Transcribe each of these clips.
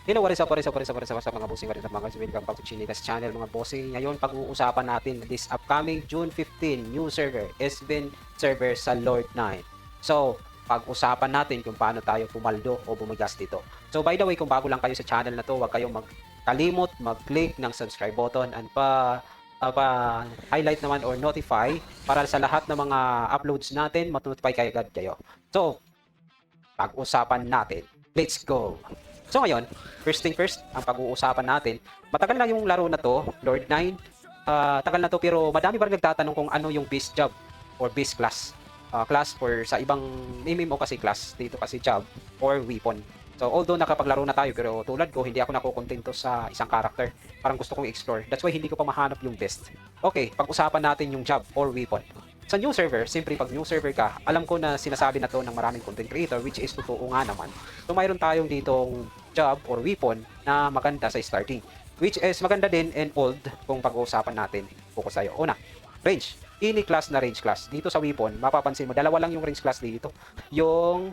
Hello, what is up, what is up, what is up, what is up, what is up, mga bossing, what is up, mga guys, welcome back to Chinitas channel, mga bossing. Ngayon, pag-uusapan natin this upcoming June 15, new server, SBIN server sa Lord 9. So, pag-usapan natin kung paano tayo pumaldo o bumigas dito. So, by the way, kung bago lang kayo sa channel na to, huwag kayong magkalimot, mag-click ng subscribe button and highlight naman or notify para sa lahat ng mga uploads natin, matunotify agad kayo. So, pag-usapan natin. Let's go! So ngayon, first thing first, ang pag-uusapan natin, matagal na yung laro na to, Lord 9. Tagal na to pero madami pa rin nagtatanong kung ano yung beast job or beast class. Class for sa ibang MMO kasi class, dito kasi job or weapon. So although nakapaglaro na tayo pero tulad ko, hindi ako nakukontento sa isang character. Parang gusto kong explore. That's why hindi ko pa mahanap yung best. Okay, pag-usapan natin yung job or weapon. Sa new server, siyempre pag new server ka, alam ko na sinasabi na to ng maraming content creator, which is totoo nga naman. So mayroon tayong ditong job or weapon na maganda sa starting, which is maganda din and old kung pag-uusapan natin. Focus tayo. Una, range. Any class na range class. Dito sa weapon, mapapansin mo, dalawa lang yung range class dito. Yung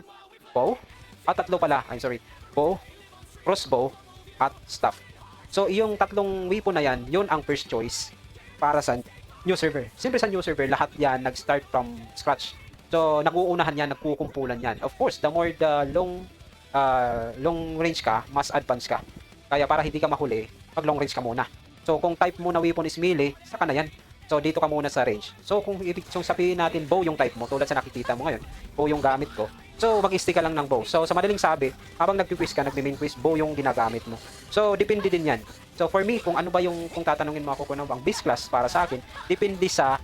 bow, tatlo pala, I'm sorry, bow, crossbow, at staff. So yung tatlong weapon na yan, yun ang first choice para sa new server. Siyempre sa new server, lahat yan nag-start from scratch. So, nag-uunahan yan, nagkukumpulan yan. Of course, the more the long range ka, mas advance ka. Kaya para hindi ka mahuli, pag long range ka muna. So, kung type mo na weapon is melee, saka na yan. So, dito ka muna sa range. So, kung sabihin natin bow yung type mo, tulad sa nakikita mo ngayon, bow yung gamit ko. So, mag-stick ka lang ng bow. So, sa madaling sabi, habang nag-quiz ka, nag-main quiz, bow yung ginagamit mo. So, depende din yan. So, for me, kung ano ba yung, kung tatanungin mo ako kung ano bang beast class para sa akin, depende sa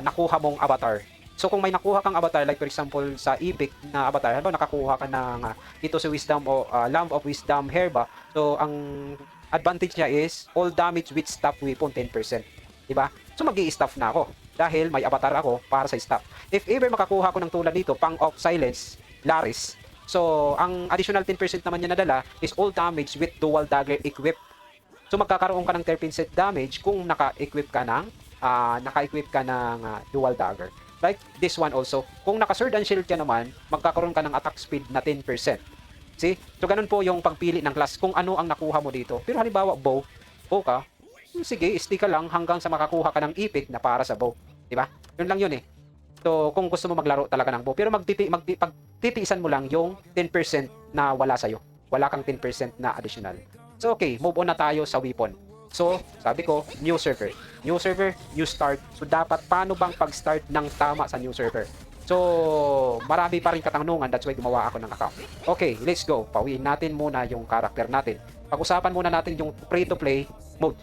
nakuha mong avatar. So, kung may nakuha kang avatar, like for example, sa Epic na avatar, halimbawa nakakuha ka ng dito sa Wisdom o Lamp of Wisdom Herba, so, ang advantage niya is all damage with staff weapon 10%. Diba? So, mag-i-staff na ako dahil may avatar ako para sa staff. If ever makakuha ko ng tulad dito, pang of silence, Laris. So, ang additional 10% naman niya nadala is all damage with dual dagger equipped. So, magkakaroon ka ng 10% damage kung naka-equip ka ng dual dagger. Like this one also. Kung naka-sword and shield ka naman, magkakaroon ka ng attack speed na 10%. See? So, ganun po yung pagpili ng class kung ano ang nakuha mo dito. Pero halimbawa, bow ka, sige, stick ka lang hanggang sa makakuha ka ng epic na para sa bow. Diba? Yun lang yun eh. So, kung gusto mo maglaro talaga ng bow. Pero pagtitiisan mo lang yung 10% na wala sa'yo. Wala kang 10% na additional. So, okay. Move on na tayo sa weapon. So, sabi ko, new server. New server, new start. So, dapat paano bang pag-start ng tama sa new server? So, marami pa rin katanungan. That's why gumawa ako ng account. Okay, let's go. Pawiin natin muna yung character natin. Pag-usapan muna natin yung free-to-play mode.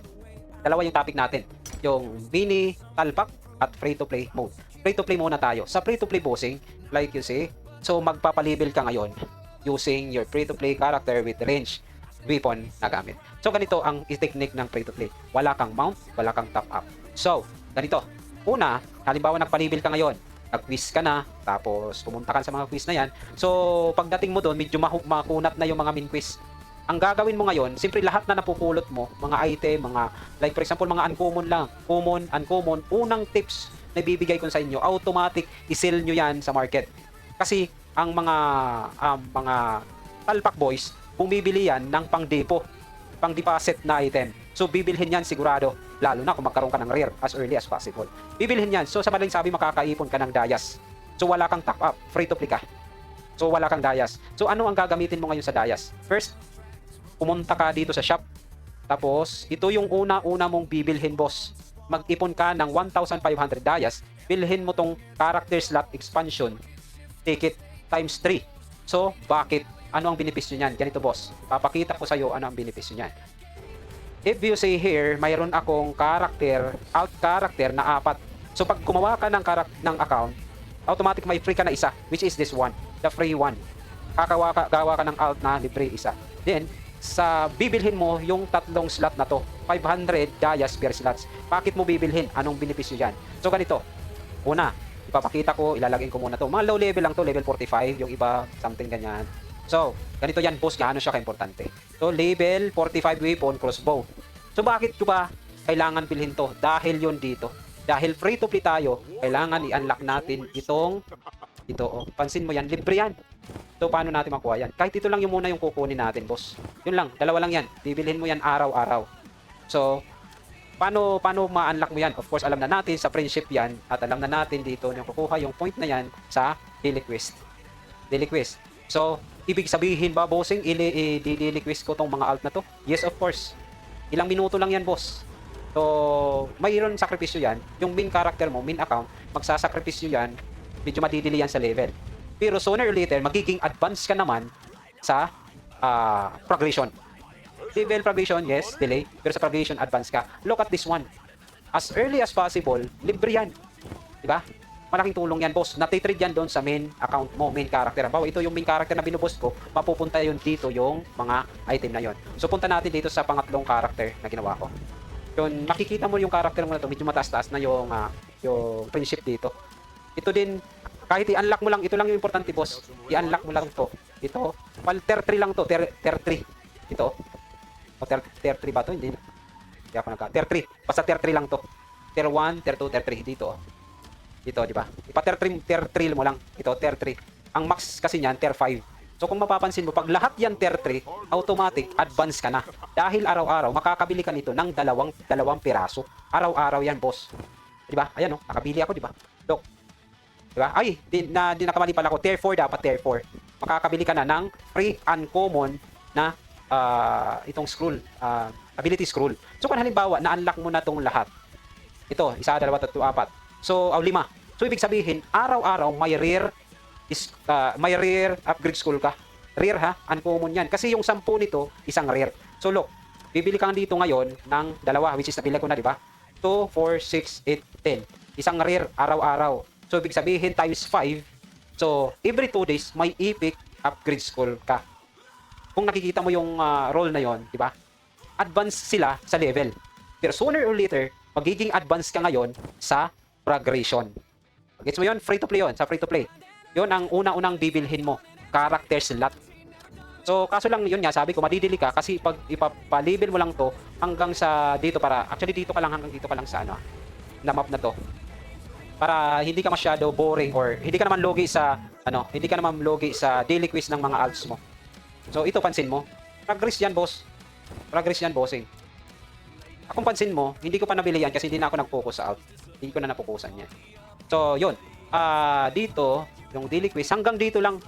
Dalawa yung topic natin. Yung mini, talpak, at free-to-play mode. Free-to-play muna tayo. Sa free-to-play bossing, like you see, so magpapalibel ka ngayon using your free-to-play character with range weapon na gamit. So, ganito ang technique ng free-to-play. Wala kang mount, wala kang top up. So, ganito. Una, halimbawa nagpalibel ka ngayon, nag-quiz ka na, tapos pumunta ka sa mga quiz na yan. So, pagdating mo doon, medyo makunat na yung mga min quiz. Ang gagawin mo ngayon, simpre lahat na napupulot mo, mga item, mga, like for example, mga uncommon lang, common, uncommon, unang tips na bibigay ko sa inyo, automatic, i-sell nyo yan sa market. Kasi, ang mga talpak boys, bumibili yan ng pang-depo, pang-deposit na item. So, bibilhin yan sigurado, lalo na kung magkaroon ka ng rare as early as possible. Bibilhin yan. So, sa madaling sabi, makakaipon ka ng dayas. So, wala kang top up, free to play ka. So, wala kang dayas. So, ano ang gagamitin mo ngayon sa dayas? First, pumunta ka dito sa shop. Tapos, ito yung una-una mong bibilhin, boss. Mag-ipon ka ng 1,500 dayas. Bilhin mo tong character slot expansion ticket times 3. So, bakit? Ano ang benepisyo niyan? Ganito, boss. Papakita ko sa iyo ano ang benepisyo niyan. If you see here, mayroon akong alt character na 4. So, pag gumawa ka ng account, automatic may free ka na isa, which is this one, the free one. Gawa ka ng alt na libre isa. Then, sa bibilhin mo yung tatlong slot na to, 500 dayas per slots. Bakit mo bibilhin? Anong benepisyo yan? So, ganito. Una, ipapakita ko, ilalagay ko muna to. Mga low level lang to, level 45, yung iba, something ganyan. So, ganito yan, boss, gaano siya kaimportante. So, level 45 weapon, crossbow. So, bakit ko ba kailangan bilhin to? Dahil yun dito. Dahil free to play tayo, kailangan i-unlock natin ito, oh. Pansin mo yan, libre yan. So, paano natin makuha yan? Kahit ito lang yung muna yung kukunin natin, boss. Yun lang, dalawa lang yan. Bibilhin mo yan araw-araw. So, paano ma-unlock mo yan? Of course, alam na natin sa friendship yan at alam na natin dito yung kukuha yung point na yan sa daily quest. Daily quest. So, ibig sabihin ba, bossing, i-daily quest ko tong mga alt na to? Yes, of course. Ilang minuto lang yan, boss. So, mayroon sakripisyo yan. Yung main character mo, main account, magsasakripisyo yan, medyo madidili yan sa level. Pero sooner or later, magiging advance ka naman sa progression. Level progression, yes, delay. Pero sa progression, advance ka. Look at this one. As early as possible, libre yan. Diba? Malaking tulong yan, boss. Natitrade yan doon sa main account mo, main character. Bawa, ito yung main character na binuboss ko, mapupunta yun dito yung mga item na yon. So, punta natin dito sa pangatlong character na ginawa ko. Yun, makikita mo yung character mo na to, medyo mataas-taas na yung friendship dito. Ito din, kahit i-unlock mo lang, ito lang yung importante, boss. I-unlock mo lang to. Ito, tier 3 lang to, tier 3. Ito. O tier 3 ba to? Hindi. Hindi ako tier 3. Basta tier 3 lang to. Tier 1, tier 2, tier 3 dito. Dito, di ba? Ipa tier 3 mo lang. Ito, tier 3. Ang max kasi niyan, tier 5. So kung mapapansin mo, pag lahat yan tier 3, automatic, advance ka na. Dahil araw-araw, makakabili ka nito ng dalawang piraso. Araw-araw yan, boss. Di ba? Ayan, nakabili ako, di ba? Look. Diba? Ay, di nakamali pala ako. Tier 4 dapat, tier 4. Makakabili ka na ng free uncommon na itong scroll, ability scroll. So kung halimbawa, na-unlock mo na itong lahat. Ito, 1, 2, 3, 4. So, 5. So ibig sabihin, araw-araw may rare upgrade scroll ka. Rare ha, uncommon yan. Kasi yung 10 nito, isang rare. So look, bibili ka dito ngayon ng dalawa, which is nabili ko na, di ba? 2, 4, 6, 8, 10. Isang rare araw-araw. So, ibig sabihin, times 5. So, every 2 days, may epic upgrade scroll ka. Kung nakikita mo yung role na yon, di ba? Advance sila sa level. Pero sooner or later, magiging advance ka ngayon sa progression. Gets mo yun? Free to play yun. Sa free to play. Yun ang unang-unang bibilhin mo. Character slot. So, kaso lang yun nga, sabi ko, madidili ka kasi pag ipapalibel mo lang to hanggang sa dito para, actually dito ka lang, hanggang dito ka lang sa na map na to. Para hindi ka masyado boring or hindi ka naman logi sa daily quiz ng mga alts mo. So ito pansin mo, progress yan, boss. Progress yan, bossing. Akong pansin mo, hindi ko pa nabili yan kasi hindi na ako nag-focus sa alt. Hindi ko na napukusan yan. So yun, dito yung daily quiz hanggang dito lang.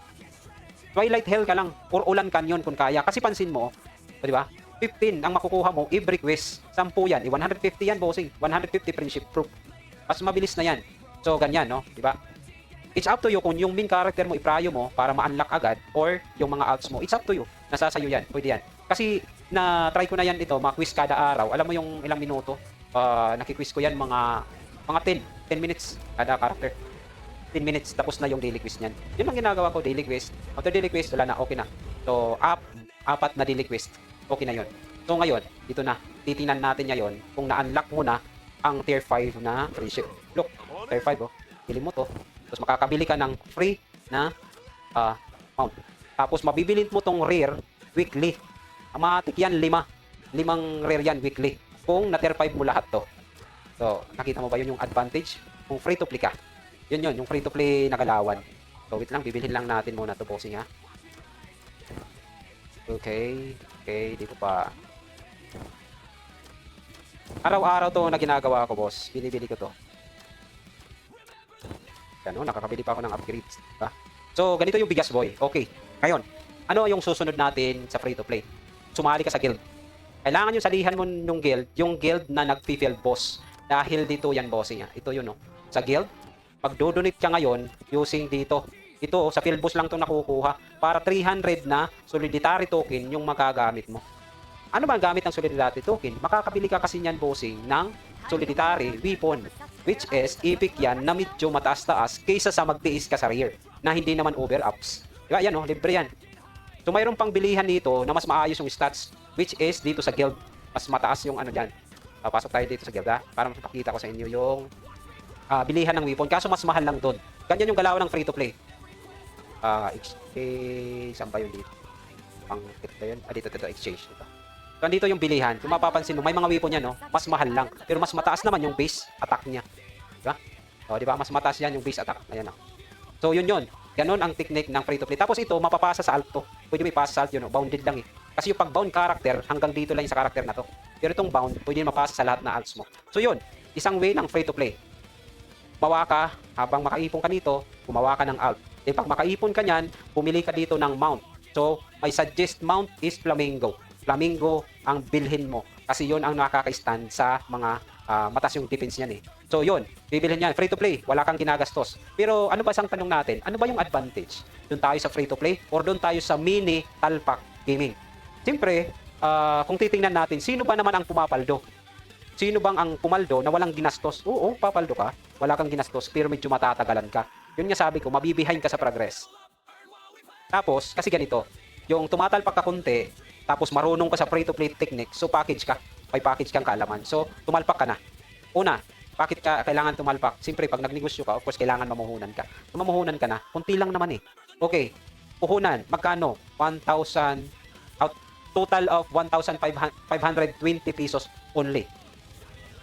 Twilight Hell ka lang or Ulan Canyon kung kaya. Kasi pansin mo, di ba? 15 ang makukuha mo every quiz. 10 yan, 150 yan, bossing. 150 friendship proof. Mas mabilis na yan. So, ganyan, no? Diba? It's up to you kung yung main character mo iprayo mo para ma-unlock agad or yung mga alts mo. It's up to you. Nasa sayo yan. Pwede yan. Kasi, na-try ko na yan ito, ma-quiz kada araw. Alam mo yung ilang minuto? Naki-quiz ko yan mga 10 minutes kada character. 10 minutes, tapos na yung daily quiz niyan. Yun ang ginagawa ko, daily quiz. After daily quiz, wala na, okay na. So, 4 na daily quiz. Okay na yun. So, ngayon, dito na. Titinan natin ngayon kung na-unlock mo na ang tier 5 na friendship. Look, tier 5, pili mo to. Tapos makakabili ka ng free na mount. Tapos mabibilin mo tong rare weekly. Amatik yan, 5 rare yan weekly. Kung na tier 5 mo lahat to. So, nakita mo ba yun yung advantage? Kung free to play ka. Yun, yung free to play na galawan. So, wait lang, bibilhin lang natin muna to, bossing ha. Okay, dito pa. Araw-araw to na ginagawa ko, boss. Binibili ko to. Ano, nakakabili pa ako ng upgrades. Diba? So, ganito yung bigas, boy. Okay. Ngayon, ano yung susunod natin sa free-to-play? Sumali ka sa guild. Kailangan yung salihan mo yung guild na nag-field boss. Dahil dito yan, bossing. Ito yun, no? Sa guild, pag do-donate ka ngayon, using dito. Ito, sa field boss lang to nakukuha. Para 300 na solidary token yung magagamit mo. Ano ba ang gamit ng solidary token? Makakabili ka kasi niyan, bossing, ng solidary weapon, which is epic yan na medyo mataas-taas kaysa sa magtiis ka sa rear na hindi naman over-ups. Diba? Yan, libre yan. So, mayroon pang bilihan dito na mas maayos yung stats, which is dito sa guild. Mas mataas yung dyan. Pasok tayo dito sa guild, ha? Para mapakita ko sa inyo yung bilihan ng weapon. Kaso mas mahal lang doon. Ganyan yung galaw ng free-to-play. Saan ba yun dito? Dito yun? Dito, exchange. Dito. So, andito yung bilihan. Kung mapapansin mo, may mga weapon yan, no? Mas mahal lang. Pero mas mataas naman yung base attack niya. Diba? O, diba? Mas mataas yan yung base attack. Ayan, no? So, yun. Ganon ang technique ng free to play. Tapos ito, mapapasa sa alt to. Pwede mo ipasa sa alt yun, bounded lang eh. Kasi yung pag-bound character, hanggang dito lang yung sa character na to. Pero itong bound, pwede mapasa sa lahat na alts mo. So yun, isang way ng free to play. Gumawa ka, habang makaipon ka nito, gumawa ka ng alt. Then pag makaipon ka niyan, pumili ka dito ng mount. So, my suggest mount is Flamingo. Flamingo ang bilhin mo. Kasi yun ang nakaka-stand sa mga matas yung defense niyan eh. So yun, bibilhin yan, free to play, wala kang ginagastos. Pero ano ba sang tanong natin? Ano ba yung advantage? Doon tayo sa free to play or doon tayo sa mini talpak gaming? Siyempre, kung titingnan natin, sino ba naman ang pumapaldo? Sino bang ang pumaldo na walang ginastos? Oo, papaldo ka, wala kang ginastos, pero medyo matatagalan ka. Yun nga sabi ko, mabibehind ka sa progress. Tapos, kasi ganito, yung tumatalpak ka konti, tapos marunong ka sa free-to-play technique, so package ka. May package kang kaalaman. So, tumalpak ka na. Una, bakit ka kailangan tumalpak? Siyempre, pag nagnegosyo ka, of course, kailangan mamuhunan ka. Kung mamuhunan ka na, kunti lang naman eh. Okay, puhunan, magkano? 1,000, total of 1,520 pesos only.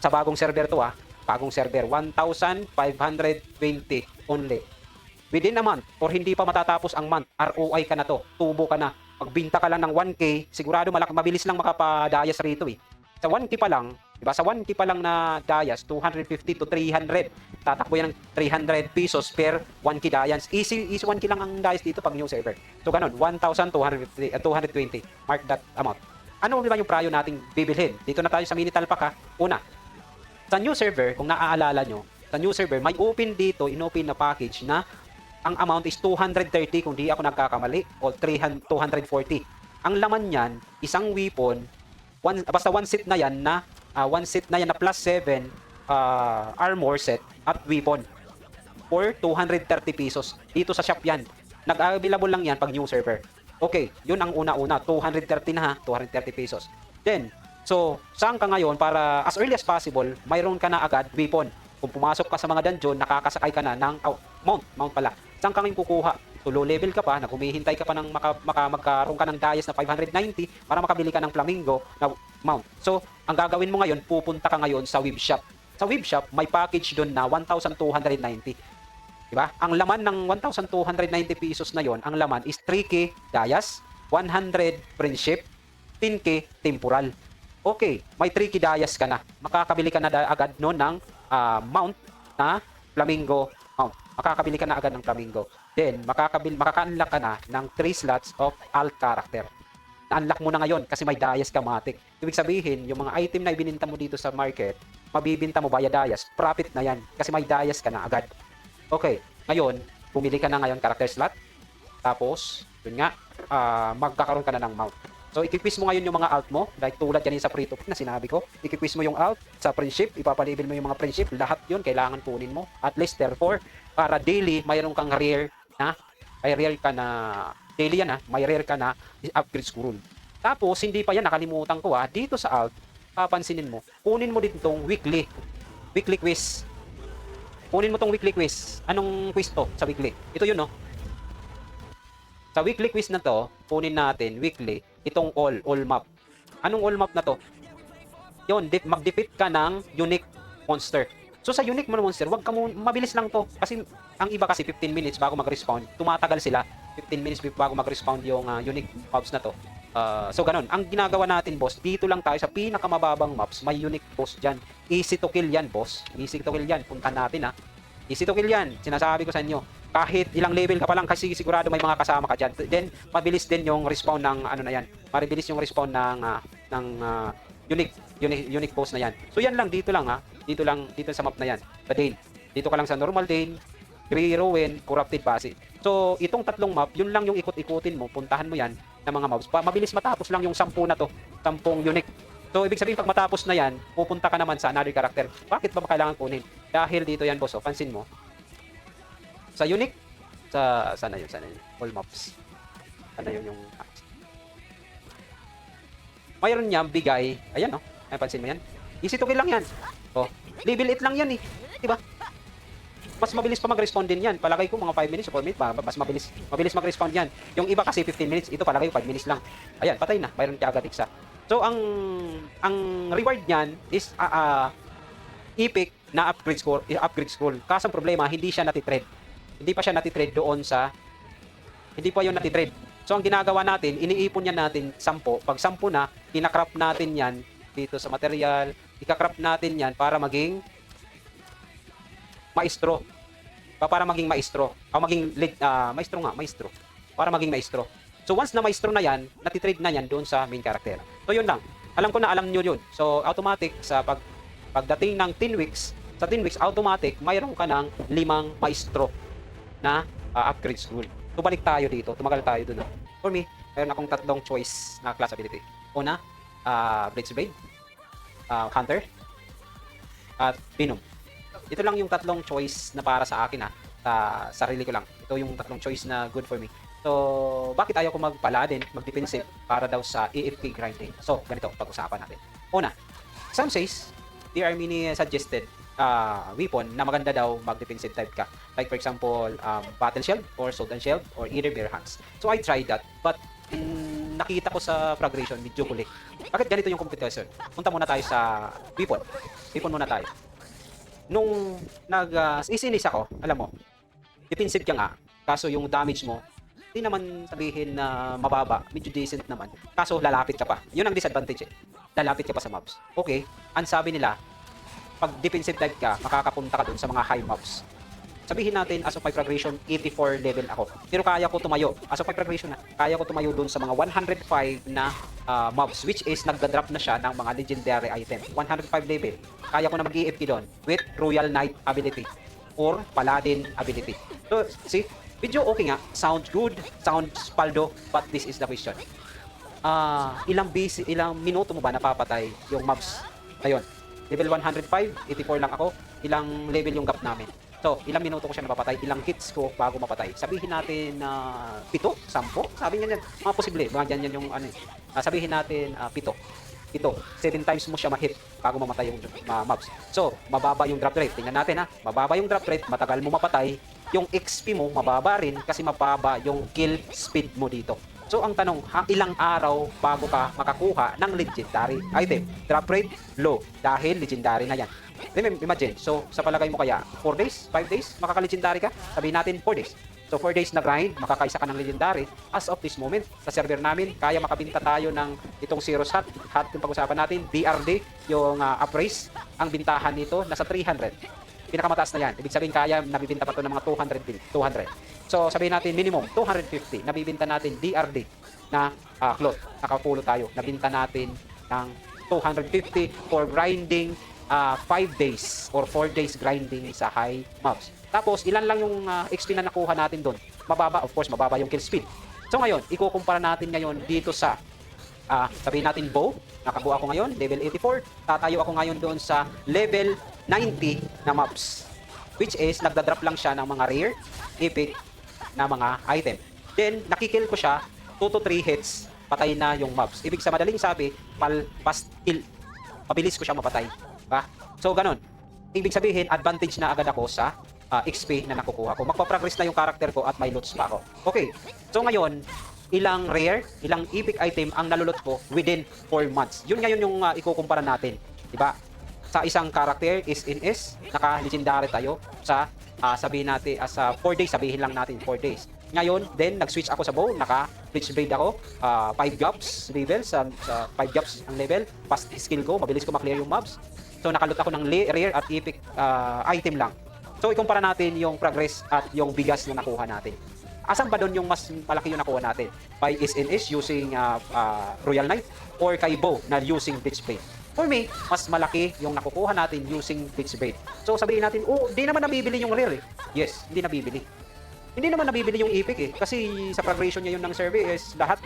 Sa bagong server to bagong server, 1,520 only. Within a month, or hindi pa matatapos ang month, ROI ka na to, tubo ka na. Pagbinta ka lang ng 1K, sigurado mabilis lang makapadayas rito eh. Sa 1K pa lang, diba? Sa 1K pa lang na dayas, 250 to 300. Tatakbo yan ng 300 pesos per 1K dayas. Easy 1K lang ang dayas dito pag new server. So ganun, 1,220. Mark that amount. Ano ba yung prayo nating bibilhin? Dito na tayo sa mini talpak Una, sa new server, kung naaalala nyo, sa new server, may open dito, inopen na package na ang amount is 230 kung di ako nagkakamali o 240. Ang laman niyan, isang weapon, basta one set na yan na plus 7 armor set at weapon for 230 pesos. Dito sa shop yan. Nag-available lang yan pag new server. Okay, yun ang una-una. 230 na 230 pesos. Then, so, saan ka ngayon para as early as possible, mayroon ka na agad weapon. Kung pumasok ka sa mga dungeon, nakakasakay ka na ng mount pala. Saan ka ngayon kukuha? So low level ka pa, humihintay ka pa ng magkaroon ka ng dayas na 590 para makabili ka ng Flamingo na mount. So, ang gagawin mo ngayon, pupunta ka ngayon sa web shop. Sa web shop, may package doon na 1,290. Diba? Ang laman ng 1,290 pesos na yon, ang laman is 3K dayas, 100 friendship, 10K temporal. Okay, may 3K dayas ka na. Makakabili ka na agad noon ng mount na Flamingo mount. Makakabili ka na agad ng Flamingo. Then, makaka-unlock ka na ng 3 slots of alt character. Na-unlock mo na ngayon kasi may dayas ka matik. Ibig sabihin, yung mga item na ibininta mo dito sa market, mabibinta mo via dayas. Profit na yan kasi may dayas ka na agad. Okay, ngayon, pumili ka na ngayon character slot. Tapos, yun nga, magkakaroon ka na ng mount. So, i-quiz mo ngayon yung mga alt mo, like tulad yan sa free to play na sinabi ko. I-quiz mo yung alt sa friendship, ipapalibel mo yung mga friendship, lahat yun kailangan kunin mo. At least, therefore, para daily, mayroon kang rare na, may rare ka na, daily yan may rare ka na upgrade scroll. Tapos, hindi pa yan, nakalimutan ko dito sa alt, papansinin mo, kunin mo din itong weekly quiz. Kunin mo itong weekly quiz. Anong quiz to sa weekly? Ito yun, no? Sa weekly quiz na to, kunin natin weekly itong all map. Anong all map na to? Yun, mag-defeat ka ng unique monster. So sa unique monster, wag ka mabilis lang to. Kasi ang iba kasi 15 minutes bago mag-respawn. Tumatagal sila. 15 minutes bago mag-respawn yung unique mobs na to. So ganun. Ang ginagawa natin, boss, dito lang tayo sa pinakamababang maps. May unique boss dyan. Easy to kill yan, boss. Easy to kill yan. Punta natin Easy to kill yan. Sinasabi ko sa inyo. Kahit ilang level ka pa lang kasi sigurado may mga kasama ka dyan. Then, mabilis din yung respawn ng ano na yan. Mabilis yung respawn ng unique boss na yan. So yan lang, dito lang Dito sa map na yan. Sa Dane. Dito ka lang sa normal Dane, Grey Ruin, Corrupted Passage. So, itong tatlong map, yun lang yung ikot-ikutin mo. Puntahan mo yan ng mga mobs. Mabilis matapos lang yung 10 na to. 10 unique. So, ibig sabihin, pag matapos na yan, pupunta ka naman sa another character. Bakit ba kailangan kunin? Dahil dito yan, boss. Pansin mo. Sa unique, sana yun. All maps. Sana yun yung mayroon niya bigay. Ayan, ay pansin mo yan. Easy to kill lang yan. Level 8 lang yan diba? Mas mabilis pa mag-respawn din yan. Palagay ko mga 5 minutes o 4 minutes, mas mabilis mag-respawn yan. Yung iba kasi 15 minutes, ito palagay ko 5 minutes lang. Ayan, patay na. Mayroon siya agad isa. So, ang reward niyan is epic na upgrade scroll. Kaso ang problema, hindi siya natitrade. Hindi pa siya natitrade doon sa Hindi po yun natitrade. So, ang ginagawa natin, iniipon yan natin 10. Pag 10 na, kinakrap natin yan dito sa material. Ikakrap natin yan para maging maestro. Para maging maestro. O maging maestro nga, maestro. Para maging maestro. So, once na maestro na yan, natitrade na yan doon sa main character. So, yun lang. Alam ko na alam nyo yun. So, automatic sa pagdating ng 10 weeks, sa 10 weeks, automatic, mayroon ka ng 5 maestro na upgrade school. So, balik tayo dito. Tumagal tayo dun. For me, mayroon akong 3 choice na class ability. Una, Blitzblade, Hunter, at Venom. Ito lang yung 3 choice na para sa akin sa sarili ko lang. Ito yung 3 choice na good for me. So, bakit ayaw ko mag-paladin, mag-defensive para daw sa AFK grinding? So, ganito, pag-usapan natin. Una, some says, there are many suggested weapon na maganda daw mag-defensive type ka. Like for example, Battle Shield or Sword and Shield or either Bare Hands. So I tried that, but nakita ko sa progression, medyo kulik. Bakit ganito yung competition? Punta muna tayo sa weapon. Weapon muna tayo. Nung isinis ako, alam mo, defensive ka nga, kaso yung damage mo, hindi naman sabihin na mababa, medyo decent naman. Kaso lalapit ka pa. Yun ang disadvantage eh. Lalapit ka pa sa mobs. Okay, ang sabi nila, pag defensive type ka, makakapunta ka dun sa mga high mobs. Sabihin natin, as of my progression, 84 level ako. Pero kaya ko tumayo. As of my progression, kaya ko tumayo dun sa mga 105 na mobs, which is nagda-drop na siya ng mga legendary item. 105 level. Kaya ko na mag-EFP doon with Royal Knight ability or Paladin ability. So, see, video okay nga. Sounds good, sounds paldo, but this is the question. Ilang minuto mo ba napapatay yung mobs? Ayun. Level 105, 84 lang ako. Ilang level yung gap namin. So, ilang minuto ko siya napapatay, ilang hits ko bago mapatay. Sabihin natin 7, 10. Sabi niya yan, mga posible, mga yan yung ano. Sabihin natin 7. 7 times mo siya ma-hit bago mamatay yung mobs. So, mababa yung drop rate. Tingnan natin mababa yung drop rate, matagal mo mapatay. Yung XP mo mababa rin kasi mababa yung kill speed mo dito. So, ang tanong, ilang araw bago ka makakuha ng legendary item? Drop rate, low. Dahil legendary na yan. Imagine, so sa palagay mo kaya, 4 days, 5 days, makaka-legendary ka? Sabihin natin 4 days. So 4 days na grind, makakaisa ka ng legendary. As of this moment, sa server namin, kaya makabinta tayo ng itong Zero's Hat. Hat yung pag-usapan natin, DRD, yung upraise. Ang bintahan nito, nasa 300. Pinakamataas na yan. Ibig sabihin kaya, nabibinta pa to ng mga 200. So sabihin natin minimum, 250. Nabibinta natin DRD na cloth. Nakapulo tayo. Nabinta natin ng 250 for grinding 5 days or 4 days grinding sa high mobs. Tapos, ilan lang yung XP na nakuha natin doon? Mababa, of course, mababa yung kill speed. So ngayon, ikukumpara natin ngayon dito sa sabihin natin bow. Nakabuo ako ngayon, level 84. Tatayo ako ngayon doon sa level 90 na mobs. Which is, nagda-drop lang siya ng mga rare, epic na mga item. Then, nakikill ko siya, 2 to 3 hits, patay na yung mobs. Ibig sa madaling sabi, fast kill. Mabilis ko siya mapatay. So, ganun. Ibig sabihin, advantage na agad ako sa XP na nakukuha ko. Magpa-progress na yung character ko at may loots pa ako. Okay. So, ngayon, ilang rare, ilang epic item ang nalulot ko within 4 months. Yun ngayon yung ikukumpara natin. Diba? Sa isang character is in S, naka-legendary tayo sa, sabihin natin, sa 4 days, sabihin lang natin 4 days. Ngayon, then, nag-switch ako sa bow, naka-Blitzblade ako, 5 gaps level, sa 5 gaps ang level, fast skill ko, mabilis ko maklear yung mobs. So, nakalot ako ng rare at epic item lang. So, ikumpara natin yung progress at yung bigas na nakuha natin. Asan ba doon yung mas malaki yung nakuha natin? By SNS using Royal Knight or kay bow na using Blitzblade? For me, mas malaki yung nakukuha natin using Blitzblade. So, sabihin natin, di naman nabibili yung rare eh. Yes, hindi nabibili. Hindi naman nabibili yung epic eh. Kasi sa progression niya yun ng survey is lahat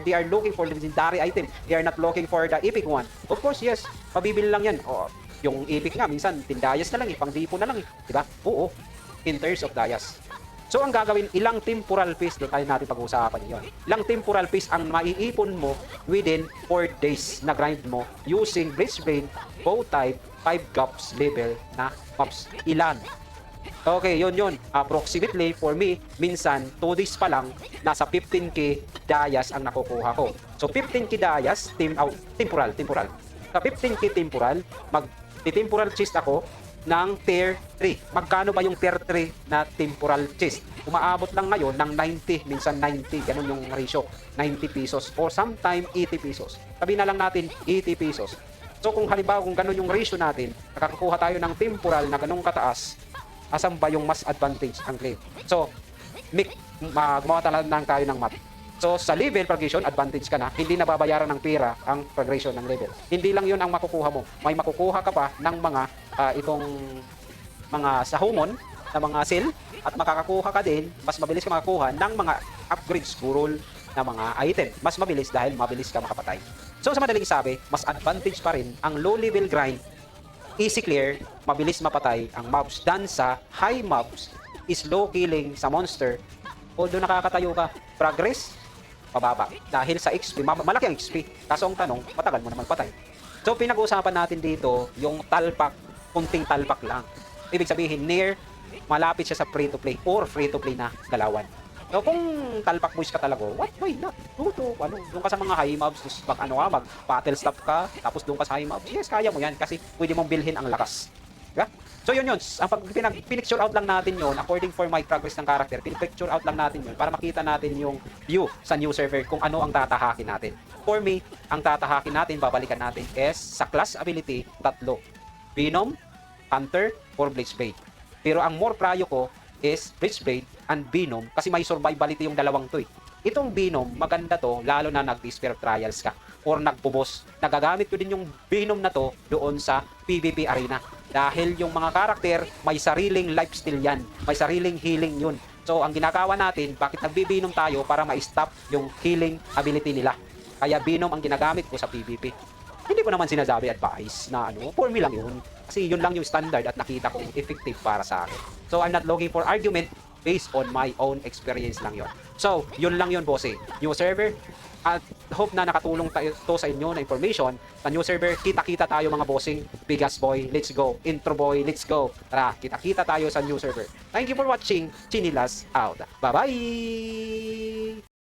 they are looking for the legendary item. They are not looking for the epic one. Of course, yes, mabibili lang yan. Yung epic nga, minsan, tindayas na lang eh, pang dipo na lang eh. Diba? Oo, in terms of dayas. So, ang gagawin, ilang temporal phase, doon tayo natin pag-uusapan yun. Ilang temporal phase ang maiipon mo within 4 days na grind mo using Blitzblade, bow type, 5 gaps level na mobs. Ilan? Okay, yun. Approximately, for me, minsan, 2 days pa lang, nasa 15k dayas ang nakukuha ko. So, 15k dayas, temporal. Sa 15k temporal, mag-temporal chest ako ng tier 3. Magkano ba yung tier 3 na temporal chest? Umaabot lang ngayon ng 90, minsan 90, ganun yung ratio. 90 pesos or sometime 80 pesos. Sabihin na lang natin 80 pesos. So kung halimbawa kung ganun yung ratio natin, nakakakuha tayo ng temporal na ganung kataas, asan ba yung mas advantage ang claim? So, gumawa talaga tayo ng math. So, sa level progression, advantage ka na. Hindi nababayaran ng pera ang progression ng level. Hindi lang yun ang makukuha mo. May makukuha ka pa ng mga itong mga sahumon na mga sale at makakakuha ka din, mas mabilis ka makakuha ng mga upgrade scroll na mga item. Mas mabilis dahil mabilis ka makapatay. So, sa madaling sabi, mas advantage pa rin ang low level grind, easy clear, mabilis mapatay ang mobs than sa high mobs, slow killing sa monster. Although nakakatayo ka, progress, mababa. Dahil sa XP, malaki ang XP. Kaso ang tanong, matagal mo naman patay. So, pinag-uusapan natin dito, yung talpak, kunting talpak lang. Ibig sabihin, near, malapit siya sa free-to-play or free-to-play na galawan. So, kung talpak boys ka talaga, why not? Doon ka sa mga high mobs, mag-battle stop ka, tapos doon ka sa high mobs, yes, kaya mo yan, kasi pwede mong bilhin ang lakas. Diba? So yun, ang pinicture out lang natin yun, according for my progress ng character, pinicture out lang natin yun para makita natin yung view sa new server kung ano ang tatahakin natin. For me, ang tatahakin natin, babalikan natin is sa class ability, 3. Venom, Hunter, or Blitzblade. Pero ang more prayo ko is Blitzblade and Venom kasi may survivability yung dalawang to eh. Itong Venom, maganda to, lalo na nag-spare trials ka or nagpo-boss. Nagagamit ko din yung Venom na to doon sa PvP arena. Dahil yung mga karakter, may sariling lifesteal yan. May sariling healing yun. So, ang ginagawa natin, bakit nagbibinom tayo para ma-stop yung healing ability nila. Kaya Venom ang ginagamit ko sa PvP. Hindi ko naman sinasabi advice na for me lang yun. Kasi yun lang yung standard at nakita kong effective para sa akin. So, I'm not looking for argument based on my own experience lang yun. So, yun lang yun, bossy. New server, at hope na nakatulong to sa inyo na information. Sa new server, kita-kita tayo mga bossing. Bigas boy, let's go. Intro boy, let's go. Tara, kita-kita tayo sa new server. Thank you for watching. Chinilas out. Bye-bye!